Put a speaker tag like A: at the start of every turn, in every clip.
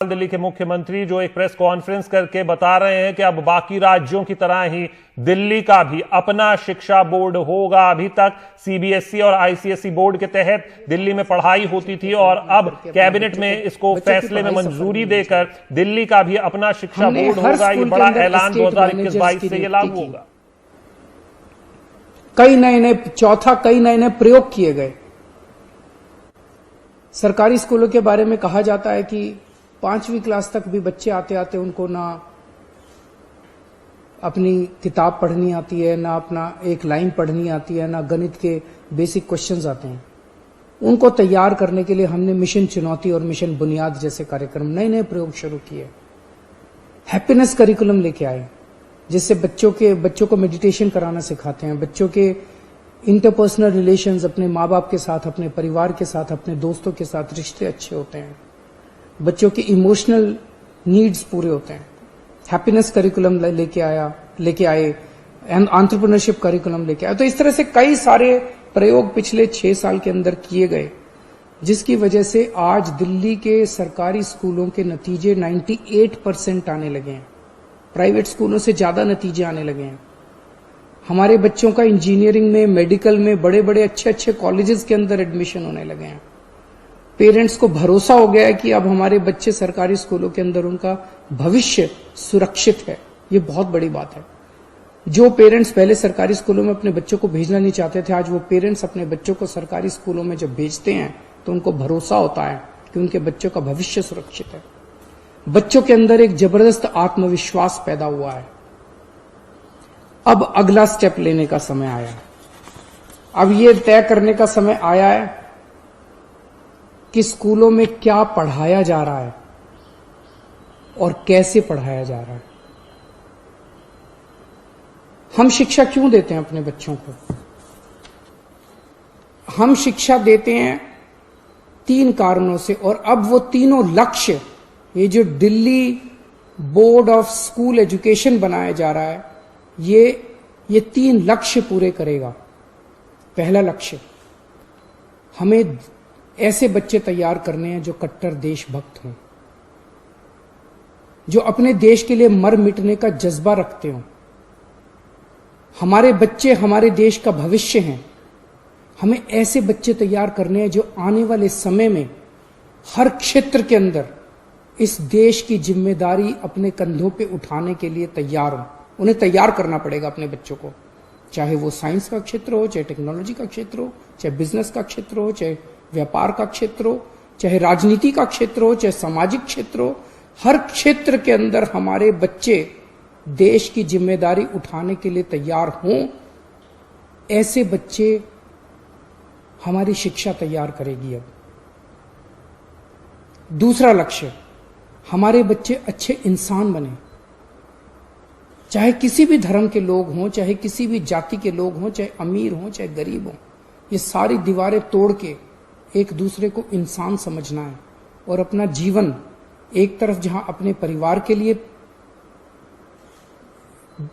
A: दिल्ली के मुख्यमंत्री जो एक प्रेस कॉन्फ्रेंस करके बता रहे हैं कि अब बाकी राज्यों की तरह ही दिल्ली का भी अपना शिक्षा बोर्ड होगा। अभी तक सीबीएसई और आईसीएसई बोर्ड के तहत दिल्ली में पढ़ाई होती थी और अब कैबिनेट में इसको फैसले में मंजूरी देकर दिल्ली का भी अपना शिक्षा बोर्ड होगा। ये बड़ा ऐलान 2021-22 से ये लागू होगा।
B: कई नए प्रयोग किए गए। सरकारी स्कूलों के बारे में कहा जाता है कि 5वीं क्लास तक भी बच्चे आते आते उनको ना अपनी किताब पढ़नी आती है, ना अपना एक लाइन पढ़नी आती है, ना गणित के बेसिक क्वेश्चंस आते हैं। उनको तैयार करने के लिए हमने मिशन चुनौती और मिशन बुनियाद जैसे कार्यक्रम नए प्रयोग शुरू किए। हैप्पीनेस करिकुलम लेके आए जिससे बच्चों को मेडिटेशन कराना सिखाते हैं। बच्चों के इंटरपर्सनल रिलेशंस अपने माँ बाप के साथ, अपने परिवार के साथ, अपने दोस्तों के साथ रिश्ते अच्छे होते हैं। बच्चों के इमोशनल नीड्स पूरे होते हैं। हैप्पीनेस करिकुलम लेके आए, एंटरप्रेन्योरशिप करिकुलम लेके आए। तो इस तरह से कई सारे प्रयोग पिछले 6 साल के अंदर किए गए, जिसकी वजह से आज दिल्ली के सरकारी स्कूलों के नतीजे 98% आने लगे हैं। प्राइवेट स्कूलों से ज्यादा नतीजे आने लगे हैं। हमारे बच्चों का इंजीनियरिंग में, मेडिकल में, बड़े बड़े अच्छे कॉलेजेस के अंदर एडमिशन होने लगे हैं। पेरेंट्स को भरोसा हो गया है कि अब हमारे बच्चे सरकारी स्कूलों के अंदर उनका भविष्य सुरक्षित है। ये बहुत बड़ी बात है। जो पेरेंट्स पहले सरकारी स्कूलों में अपने बच्चों को भेजना नहीं चाहते थे, आज वो पेरेंट्स अपने बच्चों को सरकारी स्कूलों में जब भेजते हैं तो उनको भरोसा होता है कि उनके बच्चों का भविष्य सुरक्षित है। बच्चों के अंदर एक जबरदस्त आत्मविश्वास पैदा हुआ है। अब अगला स्टेप लेने का समय आया है। अब ये तय करने का समय आया है कि स्कूलों में क्या पढ़ाया जा रहा है और कैसे पढ़ाया जा रहा है। हम शिक्षा क्यों देते हैं अपने बच्चों को? हम शिक्षा देते हैं 3 कारणों से, और अब वो तीनों लक्ष्य, ये जो Delhi board of school education बनाया जा रहा है, ये 3 लक्ष्य पूरे करेगा। पहला लक्ष्य, हमें ऐसे बच्चे तैयार करने हैं जो कट्टर देशभक्त हों, जो अपने देश के लिए मर मिटने का जज्बा रखते हों। हमारे बच्चे हमारे देश का भविष्य हैं। हमें ऐसे बच्चे तैयार करने हैं जो आने वाले समय में हर क्षेत्र के अंदर इस देश की जिम्मेदारी अपने कंधों पे उठाने के लिए तैयार हों। उन्हें तैयार करना पड़ेगा अपने बच्चों को, चाहे वो साइंस का क्षेत्र हो, चाहे टेक्नोलॉजी का क्षेत्र हो, चाहे बिजनेस का क्षेत्र हो, चाहे व्यापार का क्षेत्र हो, चाहे राजनीति का क्षेत्र हो, चाहे सामाजिक क्षेत्र हो। हर क्षेत्र के अंदर हमारे बच्चे देश की जिम्मेदारी उठाने के लिए तैयार हों। ऐसे बच्चे हमारी शिक्षा तैयार करेगी। अब दूसरा लक्ष्य, हमारे बच्चे अच्छे इंसान बने। चाहे किसी भी धर्म के लोग हों, चाहे किसी भी जाति के लोग हों, चाहे अमीर हों, चाहे गरीब हों, ये सारी दीवारें तोड़ के एक दूसरे को इंसान समझना है और अपना जीवन एक तरफ जहां अपने परिवार के लिए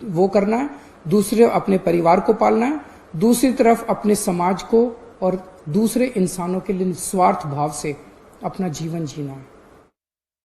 B: वो करना है, दूसरे अपने परिवार को पालना है, दूसरी तरफ अपने समाज को और दूसरे इंसानों के लिए निस्वार्थ भाव से अपना जीवन जीना है।